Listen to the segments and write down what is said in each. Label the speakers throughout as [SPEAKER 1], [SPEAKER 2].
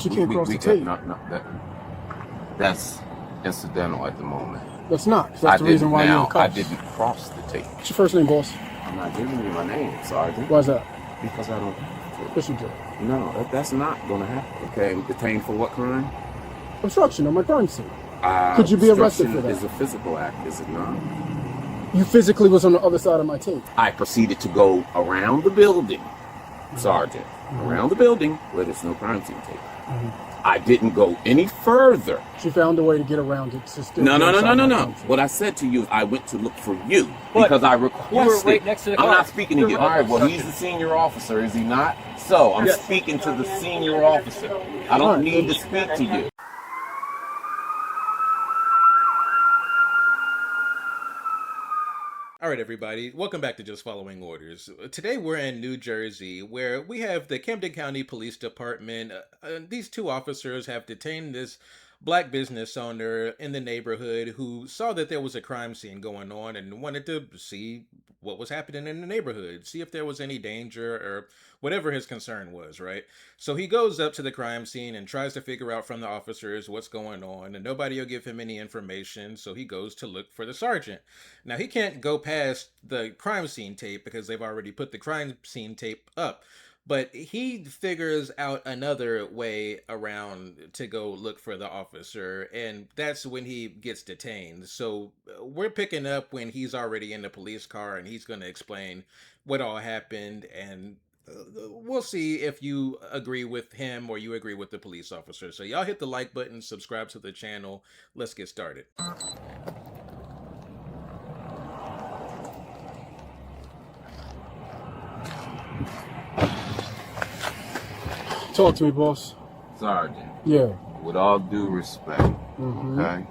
[SPEAKER 1] But you can't cross the tape.
[SPEAKER 2] That's incidental at the moment.
[SPEAKER 1] That's not. That's the reason why you're in cuffs.
[SPEAKER 2] I didn't cross the tape.
[SPEAKER 1] What's your first name, boss?
[SPEAKER 2] I'm not giving you my name, Sergeant.
[SPEAKER 1] Why is that?
[SPEAKER 2] Because I don't.
[SPEAKER 1] Yes, you do.
[SPEAKER 2] No, that's not going to happen. Okay, I'm detained for what crime?
[SPEAKER 1] Obstruction of my crime scene. Could you be arrested for that?
[SPEAKER 2] It's a physical act, is it not?
[SPEAKER 1] You physically was on the other side of my tape.
[SPEAKER 2] I proceeded to go around the building, Sergeant. Around the building where there's no crime scene tape. I didn't go any further.
[SPEAKER 1] She found a way to get around it. To still
[SPEAKER 2] No. What I said to you is I went to look for you because I requested.
[SPEAKER 3] You were right next to the car.
[SPEAKER 2] I'm not speaking to you. All right, well, he's the senior officer, is he not? So I'm speaking to the senior officer. I don't need to speak to you.
[SPEAKER 4] All right, everybody. Welcome back to Just Following Orders. Today we're in New Jersey, where we have the Camden County Police Department. These two officers have detained this black business owner in the neighborhood who saw that there was a crime scene going on and wanted to see what was happening in the neighborhood, see if there was any danger or whatever his concern was, right? So he goes up to the crime scene and tries to figure out from the officers what's going on, and nobody will give him any information, so he goes to look for the sergeant. Now, he can't go past the crime scene tape because they've already put the crime scene tape up, but he figures out another way around to go look for the officer, and that's when he gets detained. So we're picking up when he's already in the police car, and he's going to explain what all happened, and we'll see if you agree with him or you agree with the police officer. So y'all hit the like button, subscribe to the channel. Let's get started.
[SPEAKER 1] Talk to me, boss.
[SPEAKER 2] Sergeant.
[SPEAKER 1] Yeah.
[SPEAKER 2] With all due respect, okay?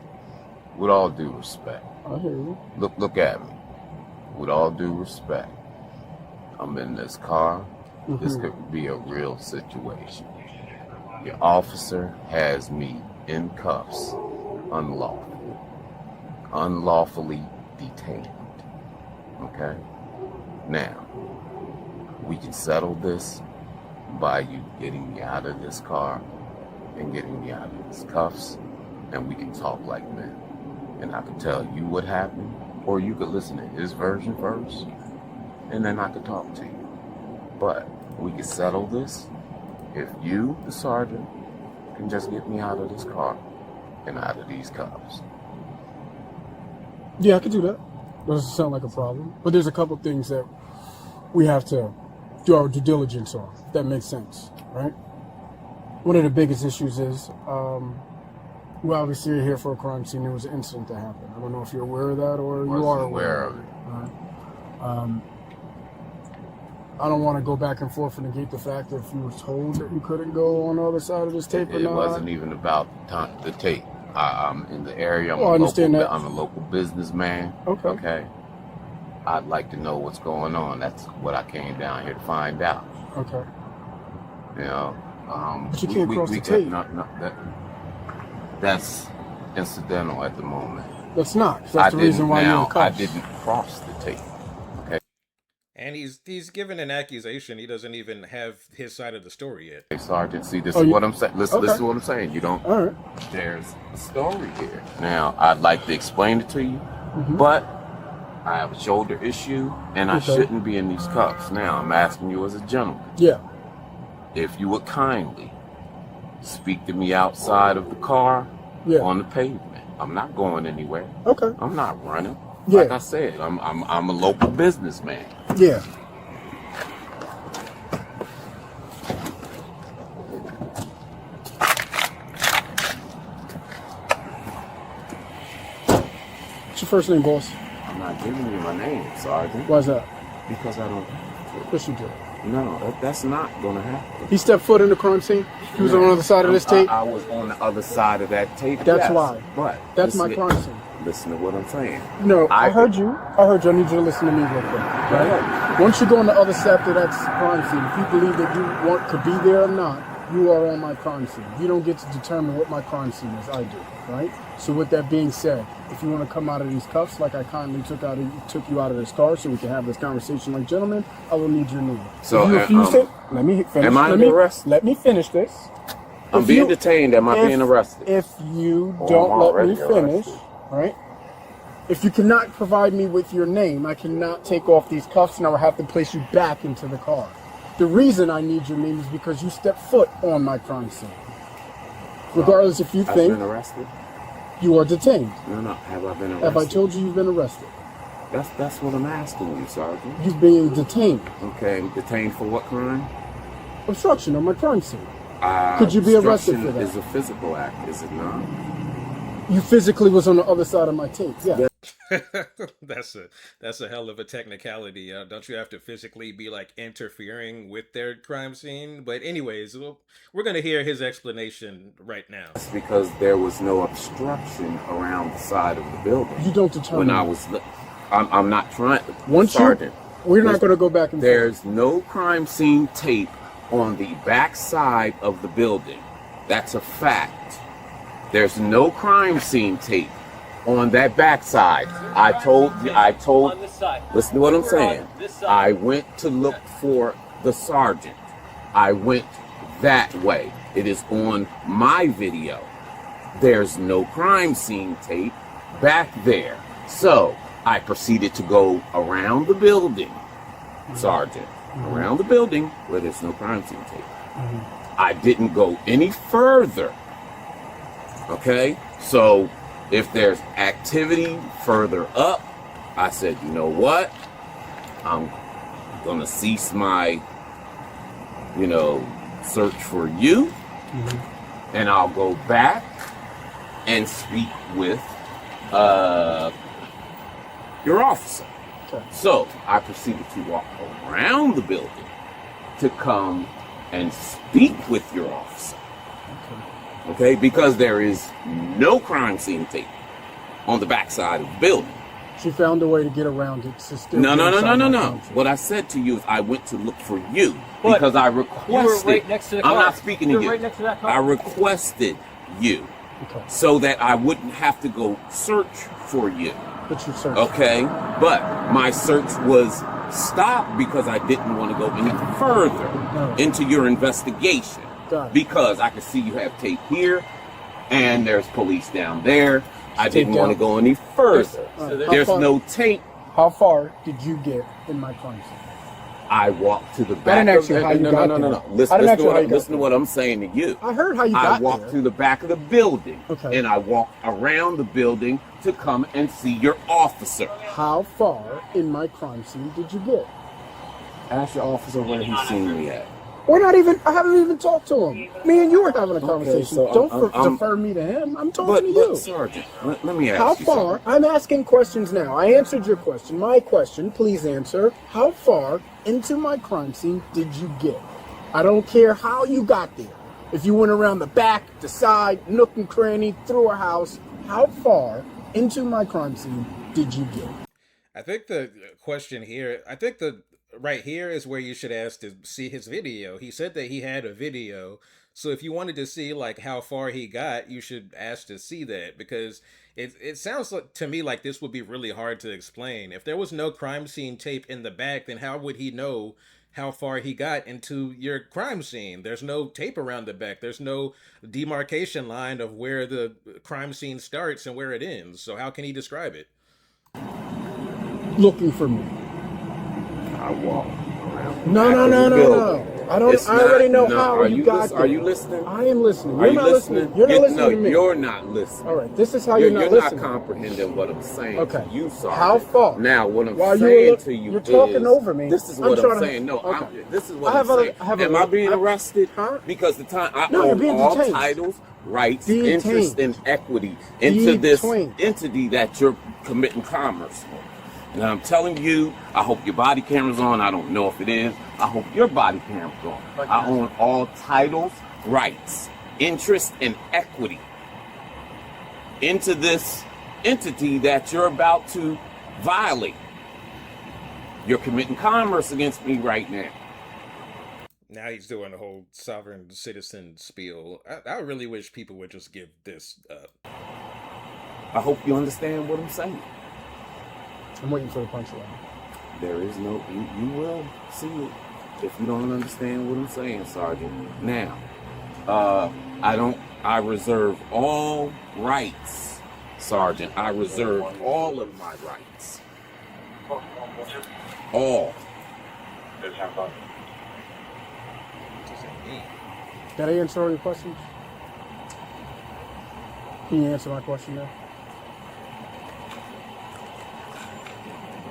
[SPEAKER 2] With all due respect.
[SPEAKER 1] I hear you.
[SPEAKER 2] Look at me. With all due respect, I'm in this car. This could be a real situation. Your officer has me in cuffs, unlawfully detained. Okay? Now, we can settle this by you getting me out of this car and getting me out of these cuffs, and we can talk like men. And I can tell you what happened, or you could listen to his version first, and then I could talk to you. But we can settle this if you, the sergeant, can just get me out of this car and out of these cuffs.
[SPEAKER 1] Yeah, I could do that. Doesn't sound like a problem. But there's a couple things that we have to do our due diligence on, if that makes sense, right? One of the biggest issues is, we obviously are here for a crime scene. There was an incident that happened. I don't know if you're aware of that or you are aware of it. Right? I don't want to go back and forth and negate the fact that if you were told that you couldn't go on the other side of this tape or not.
[SPEAKER 2] It wasn't even about the tape. I'm in the area. I'm a local businessman. Okay. I'd like to know what's going on. That's what I came down here to find out.
[SPEAKER 1] Okay.
[SPEAKER 2] You know.
[SPEAKER 1] But you can't cross the tape.
[SPEAKER 2] That's incidental at the moment.
[SPEAKER 1] That's not. That's the reason why you're in cuffs.
[SPEAKER 2] I didn't cross the tape. Okay.
[SPEAKER 4] And he's given an accusation. He doesn't even have his side of the story yet.
[SPEAKER 2] Hey, Sergeant, see, this is what I'm saying. Listen to what I'm saying. You don't.
[SPEAKER 1] All right.
[SPEAKER 2] There's a story here. Now, I'd like to explain it to you, but I have a shoulder issue, and I shouldn't be in these cuffs. Now, I'm asking you as a gentleman.
[SPEAKER 1] Yeah.
[SPEAKER 2] If you would kindly speak to me outside of the car on the pavement. I'm not going anywhere.
[SPEAKER 1] Okay.
[SPEAKER 2] I'm not running.
[SPEAKER 1] Yeah.
[SPEAKER 2] Like I said, I'm a local businessman.
[SPEAKER 1] Yeah. What's your first name, boss?
[SPEAKER 2] I'm not giving you my name, Sergeant.
[SPEAKER 1] Why is that?
[SPEAKER 2] Because I don't.
[SPEAKER 1] Yes, you do.
[SPEAKER 2] No, that's not going to happen.
[SPEAKER 1] He stepped foot in the crime scene? He was on the other side of this tape?
[SPEAKER 2] I was on the other side of that tape.
[SPEAKER 1] That's why.
[SPEAKER 2] But
[SPEAKER 1] that's my crime scene.
[SPEAKER 2] Listen to what I'm saying.
[SPEAKER 1] No, I heard you. I need you to listen to me real quick. Right? Once you go on the other side of that crime scene, if you believe that you could be there or not, you are on my crime scene. You don't get to determine what my crime scene is. I do, right? So with that being said, if you want to come out of these cuffs, like I kindly took you out of this car so we can have this conversation like gentlemen, I will need your name.
[SPEAKER 2] So
[SPEAKER 1] if you refuse it, let me finish.
[SPEAKER 2] Am I under arrest?
[SPEAKER 1] Let me finish this.
[SPEAKER 2] I'm being detained. Am I being arrested?
[SPEAKER 1] If you
[SPEAKER 2] Oh,
[SPEAKER 1] don't
[SPEAKER 2] I'm
[SPEAKER 1] let me
[SPEAKER 2] already
[SPEAKER 1] finish,
[SPEAKER 2] arrested.
[SPEAKER 1] right? If you cannot provide me with your name, I cannot take off these cuffs and I will have to place you back into the car. The reason I need your name is because you stepped foot on my crime scene. Regardless if you
[SPEAKER 2] I've
[SPEAKER 1] think
[SPEAKER 2] been arrested.
[SPEAKER 1] you are detained.
[SPEAKER 2] No. Have I been arrested?
[SPEAKER 1] Have I told you you've been arrested?
[SPEAKER 2] That's what I'm asking you, Sergeant.
[SPEAKER 1] You're being detained.
[SPEAKER 2] Okay, detained for what crime?
[SPEAKER 1] Obstruction on my crime scene. Could you be arrested for that?
[SPEAKER 2] Is a physical act, is it not?
[SPEAKER 1] You physically was on the other side of my tape. Yeah.
[SPEAKER 4] That's a hell of a technicality. Don't you have to physically be like interfering with their crime scene? But anyways, we're gonna hear his explanation right now.
[SPEAKER 2] It's because there was no obstruction around the side of the building.
[SPEAKER 1] You don't determine.
[SPEAKER 2] When I was, I'm not trying.
[SPEAKER 1] Once
[SPEAKER 2] Sergeant,
[SPEAKER 1] we're not going to go back and forth.
[SPEAKER 2] there's no crime scene tape on the back side of the building. That's a fact. There's no crime scene tape on that backside. I told, listen to what I'm saying. I went to look for the sergeant. I went that way. It is on my video. There's no crime scene tape back there. So I proceeded to go around the building, Sergeant, around the building where there's no crime scene tape. I didn't go any further. Okay, so if there's activity further up, I said, you know what? I'm gonna cease my, search for you, and I'll go back and speak with your officer.
[SPEAKER 1] Okay.
[SPEAKER 2] So I proceeded to walk around the building to come and speak with your officer. Okay, because there is no crime scene tape on the backside of the building.
[SPEAKER 1] She found a way to get around it. To still
[SPEAKER 2] No.
[SPEAKER 1] get inside my country.
[SPEAKER 2] What I said to you is I went to look for you because I requested.
[SPEAKER 3] You were right next to the car.
[SPEAKER 2] I'm not speaking to
[SPEAKER 3] You were
[SPEAKER 2] you.
[SPEAKER 3] right next to that car.
[SPEAKER 2] I requested you
[SPEAKER 1] Okay.
[SPEAKER 2] so that I wouldn't have to go search for you.
[SPEAKER 1] But you searched.
[SPEAKER 2] Okay, but my search was stopped because I didn't want to go any further into your investigation.
[SPEAKER 1] Got it.
[SPEAKER 2] Because I could see you have tape here, and there's police down there. I
[SPEAKER 1] Tape
[SPEAKER 2] didn't want to
[SPEAKER 1] down.
[SPEAKER 2] go any further.
[SPEAKER 1] How
[SPEAKER 2] There's
[SPEAKER 1] far-
[SPEAKER 2] no tape.
[SPEAKER 1] How far did you get in my crime scene?
[SPEAKER 2] I walked to the back.
[SPEAKER 1] didn't ask you how you got there.
[SPEAKER 2] No.
[SPEAKER 1] I
[SPEAKER 2] Listen,
[SPEAKER 1] didn't ask you how you got
[SPEAKER 2] listen to what I'm saying to you.
[SPEAKER 1] I heard how you
[SPEAKER 2] I
[SPEAKER 1] got
[SPEAKER 2] walked
[SPEAKER 1] there.
[SPEAKER 2] to the back of the building,
[SPEAKER 1] Okay.
[SPEAKER 2] and I walked around the building to come and see your officer.
[SPEAKER 1] How far in my crime scene did you get?
[SPEAKER 2] Ask your officer where he's seen me at.
[SPEAKER 1] I haven't even talked to him. Me and you were having a conversation.
[SPEAKER 2] so
[SPEAKER 1] Don't
[SPEAKER 2] I'm-
[SPEAKER 1] defer me to him. I'm talking to you.
[SPEAKER 2] But Sergeant, let me ask
[SPEAKER 1] How
[SPEAKER 2] you
[SPEAKER 1] far?
[SPEAKER 2] something.
[SPEAKER 1] I'm asking questions now. I answered your question. My question, please answer. How far into my crime scene did you get? I don't care how you got there. If you went around the back, the side, nook and cranny, through a house, how far into my crime scene did you get?
[SPEAKER 4] I think the question here, right here is where you should ask to see his video. He said that he had a video. So if you wanted to see like how far he got, you should ask to see that, because it sounds like, to me, like this would be really hard to explain. If there was no crime scene tape in the back, then how would he know how far he got into your crime scene? There's no tape around the back. There's no demarcation line of where the crime scene starts and where it ends. So how can he describe it?
[SPEAKER 1] Looking for me.
[SPEAKER 2] I walked around.
[SPEAKER 1] No. I already know how you got there.
[SPEAKER 2] Are you listening?
[SPEAKER 1] I am listening.
[SPEAKER 2] Are
[SPEAKER 1] You're
[SPEAKER 2] you
[SPEAKER 1] not
[SPEAKER 2] listening?
[SPEAKER 1] You're not listening
[SPEAKER 2] No,
[SPEAKER 1] to me.
[SPEAKER 2] you're not listening.
[SPEAKER 1] All right, this is how you're not listening.
[SPEAKER 2] Not comprehending what I'm saying.
[SPEAKER 1] Okay.
[SPEAKER 2] To you, Sergeant.
[SPEAKER 1] How far?
[SPEAKER 2] Now, what I'm
[SPEAKER 1] While
[SPEAKER 2] saying to you
[SPEAKER 1] you're talking over me.
[SPEAKER 2] This is
[SPEAKER 1] I'm
[SPEAKER 2] what I'm
[SPEAKER 1] trying to-
[SPEAKER 2] saying. No,
[SPEAKER 1] okay.
[SPEAKER 2] this is
[SPEAKER 1] I
[SPEAKER 2] what
[SPEAKER 1] have
[SPEAKER 2] I'm
[SPEAKER 1] a-
[SPEAKER 2] saying.
[SPEAKER 1] I have a-
[SPEAKER 2] Am I being
[SPEAKER 1] I-
[SPEAKER 2] arrested?
[SPEAKER 1] Huh?
[SPEAKER 2] Because the time I
[SPEAKER 1] No, you're
[SPEAKER 2] own
[SPEAKER 1] being
[SPEAKER 2] all
[SPEAKER 1] detained.
[SPEAKER 2] titles, rights,
[SPEAKER 1] Detained.
[SPEAKER 2] interest, and equity into this
[SPEAKER 1] Detained.
[SPEAKER 2] entity that you're committing commerce with. And I'm telling you, I hope your body camera's on. I don't know if it is. I hope your body camera's on. I own all titles, rights, interest, and equity into this entity that you're about to violate. You're committing commerce against me right now.
[SPEAKER 4] Now he's doing the whole sovereign citizen spiel. I really wish people would just give this up.
[SPEAKER 2] I hope you understand what I'm saying.
[SPEAKER 1] I'm waiting for the punchline.
[SPEAKER 2] There is no, you will see it if you don't understand what I'm saying, Sergeant. Now, I reserve all rights, Sergeant. I reserve all of my rights. All.
[SPEAKER 1] Did I answer all your questions? Can you answer my question now?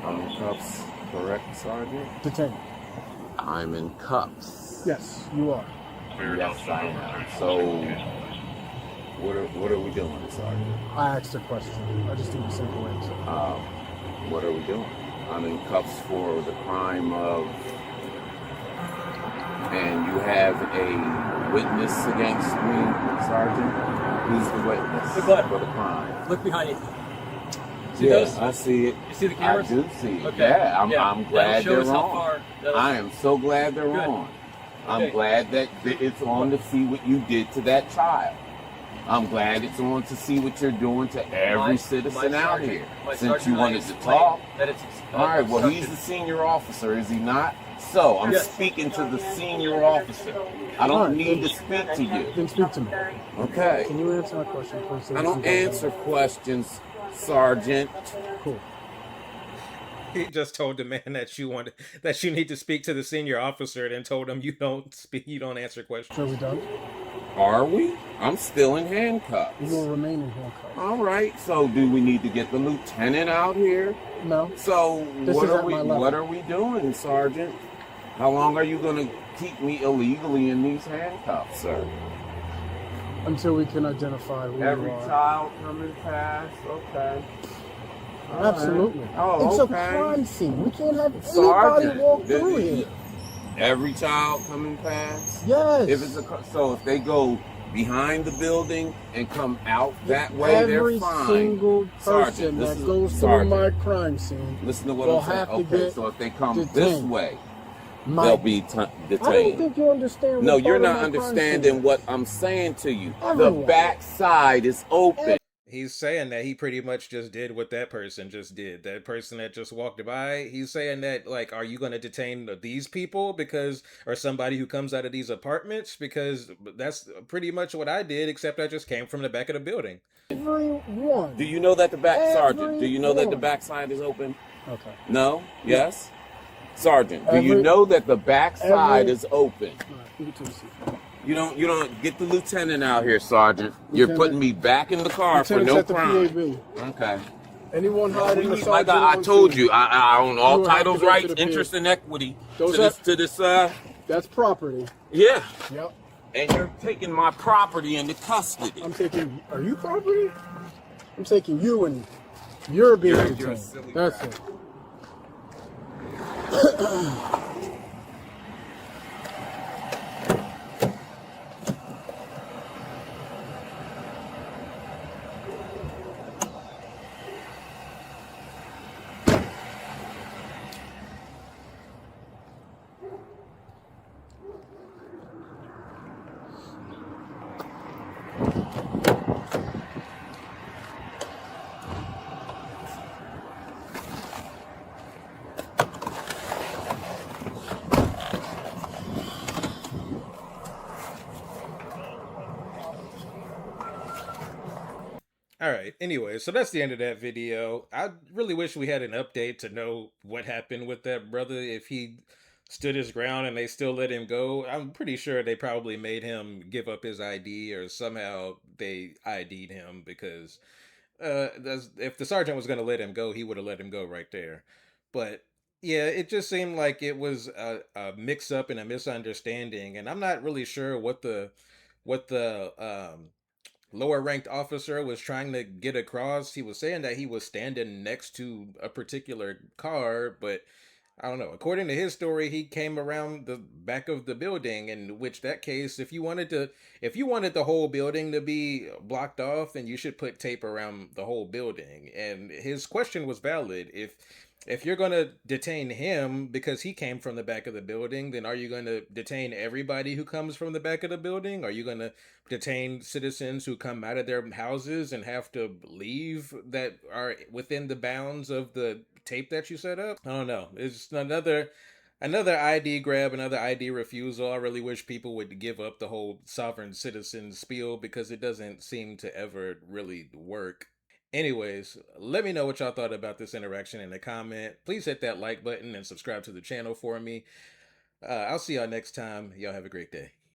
[SPEAKER 2] I'm in cuffs, correct, Sergeant?
[SPEAKER 1] Detain.
[SPEAKER 2] I'm in cuffs.
[SPEAKER 1] Yes, you are.
[SPEAKER 2] Yes, I am. So, what are we doing, Sergeant?
[SPEAKER 1] I asked a question. I just need a simple answer.
[SPEAKER 2] What are we doing? I'm in cuffs for the crime of, and you have a witness against me, Sergeant? Who's the witness for the crime?
[SPEAKER 3] Look behind you. See
[SPEAKER 2] Yeah,
[SPEAKER 3] those?
[SPEAKER 2] I see it.
[SPEAKER 3] You see the cameras?
[SPEAKER 2] I do see it.
[SPEAKER 3] Okay.
[SPEAKER 2] Yeah, I'm
[SPEAKER 3] That'll
[SPEAKER 2] glad
[SPEAKER 3] show
[SPEAKER 2] they're
[SPEAKER 3] us how
[SPEAKER 2] on.
[SPEAKER 3] far
[SPEAKER 2] I am so glad they're
[SPEAKER 3] Good.
[SPEAKER 2] on. I'm
[SPEAKER 3] Okay.
[SPEAKER 2] glad that it's on to see what you did to that child. I'm glad it's on to see what you're doing to every citizen out here. Since you wanted to talk.
[SPEAKER 3] That it's,
[SPEAKER 2] All right, well, he's the senior officer, is he not? So, I'm
[SPEAKER 3] Yes.
[SPEAKER 2] speaking to the senior officer. I don't need to speak to you.
[SPEAKER 1] Then speak to me.
[SPEAKER 2] Okay.
[SPEAKER 1] Can you answer my question, please?
[SPEAKER 2] I don't answer questions, Sergeant.
[SPEAKER 1] Cool.
[SPEAKER 4] He just told the man that you need to speak to the senior officer, and then told him you don't answer questions.
[SPEAKER 1] So we done?
[SPEAKER 2] Are we? I'm still in handcuffs.
[SPEAKER 1] You will remain in handcuffs.
[SPEAKER 2] All right. So, do we need to get the lieutenant out here?
[SPEAKER 1] No.
[SPEAKER 2] So,
[SPEAKER 1] This
[SPEAKER 2] what
[SPEAKER 1] is
[SPEAKER 2] are
[SPEAKER 1] at
[SPEAKER 2] we?
[SPEAKER 1] my level.
[SPEAKER 2] What are we doing, Sergeant? How long are you going to keep me illegally in these handcuffs, sir?
[SPEAKER 1] Until we can identify who
[SPEAKER 2] Every
[SPEAKER 1] you are.
[SPEAKER 2] child coming past. Okay. All
[SPEAKER 1] Absolutely.
[SPEAKER 2] right. Oh,
[SPEAKER 1] it's
[SPEAKER 2] okay.
[SPEAKER 1] a crime scene. We can't have anybody
[SPEAKER 2] Sergeant,
[SPEAKER 1] walk through here.
[SPEAKER 2] Every child coming past.
[SPEAKER 1] Yes.
[SPEAKER 2] If it's so, if they go behind the building and come out that way,
[SPEAKER 1] every
[SPEAKER 2] they're fine.
[SPEAKER 1] single person
[SPEAKER 2] Sergeant,
[SPEAKER 1] that
[SPEAKER 2] listen-
[SPEAKER 1] goes through
[SPEAKER 2] Sergeant,
[SPEAKER 1] my crime scene
[SPEAKER 2] Listen to what
[SPEAKER 1] will
[SPEAKER 2] I'm saying.
[SPEAKER 1] have to
[SPEAKER 2] Okay,
[SPEAKER 1] get
[SPEAKER 2] so if they come this
[SPEAKER 1] detained.
[SPEAKER 2] way,
[SPEAKER 1] My-
[SPEAKER 2] they'll be
[SPEAKER 1] I don't
[SPEAKER 2] detained.
[SPEAKER 1] think you understand.
[SPEAKER 2] No,
[SPEAKER 1] what
[SPEAKER 2] you're
[SPEAKER 1] part of
[SPEAKER 2] not
[SPEAKER 1] my crime
[SPEAKER 2] understanding
[SPEAKER 1] scene
[SPEAKER 2] what I'm saying to you.
[SPEAKER 1] Everyone.
[SPEAKER 2] The back side is open.
[SPEAKER 4] He's saying that he pretty much just did what that person just did. That person that just walked by. He's saying that, like, are you going to detain these people or somebody who comes out of these apartments? Because that's pretty much what I did, except I just came from the back of the building.
[SPEAKER 1] Everyone.
[SPEAKER 2] Do you know that the back, Sergeant? Do you know that the
[SPEAKER 1] Everyone.
[SPEAKER 2] back side is open?
[SPEAKER 1] Okay.
[SPEAKER 2] No? Yes? Sergeant, do you
[SPEAKER 1] Every-
[SPEAKER 2] know that the back side
[SPEAKER 1] every-
[SPEAKER 2] is open?
[SPEAKER 1] All right, you can take a seat.
[SPEAKER 2] You don't get the lieutenant out here, Sergeant. You're
[SPEAKER 1] Lieutenant-
[SPEAKER 2] putting me back in the car for
[SPEAKER 1] Lieutenant's
[SPEAKER 2] no
[SPEAKER 1] at the
[SPEAKER 2] crime.
[SPEAKER 1] PAB.
[SPEAKER 2] Okay.
[SPEAKER 1] Anyone hiding the
[SPEAKER 2] Like
[SPEAKER 1] sergeant?
[SPEAKER 2] I
[SPEAKER 1] on
[SPEAKER 2] told
[SPEAKER 1] scene,
[SPEAKER 2] you, I own all
[SPEAKER 1] You have to
[SPEAKER 2] titles,
[SPEAKER 1] go to
[SPEAKER 2] rights,
[SPEAKER 1] the
[SPEAKER 2] interest, and equity
[SPEAKER 1] Those
[SPEAKER 2] to this.
[SPEAKER 1] That's property.
[SPEAKER 2] Yeah.
[SPEAKER 1] Yep.
[SPEAKER 2] And you're taking my property into custody.
[SPEAKER 1] I'm taking. Are you property? I'm taking you and you're being
[SPEAKER 2] You're a
[SPEAKER 1] detained.
[SPEAKER 2] silly
[SPEAKER 1] That's
[SPEAKER 2] crap.
[SPEAKER 1] it.
[SPEAKER 4] All right. Anyway, so that's the end of that video. I really wish we had an update to know what happened with that brother. If he stood his ground and they still let him go, I'm pretty sure they probably made him give up his ID, or somehow they ID'd him, because if the sergeant was going to let him go, he would have let him go right there. But yeah, it just seemed like it was a mix up and a misunderstanding, and I'm not really sure what the lower ranked officer was trying to get across. He was saying that he was standing next to a particular car, but I don't know. According to his story, he came around the back of the building, in which that case, if you wanted the whole building to be blocked off, then you should put tape around the whole building. And his question was valid. If you're going to detain him because he came from the back of the building, then are you going to detain everybody who comes from the back of the building? Are you going to detain citizens who come out of their houses and have to leave that are within the bounds of the tape that you set up? I don't know. It's Another ID grab, another ID refusal. I really wish people would give up the whole sovereign citizen spiel because it doesn't seem to ever really work. Anyways, let me know what y'all thought about this interaction in the comment. Please hit that like button and subscribe to the channel for me. I'll see y'all next time. Y'all have a great day.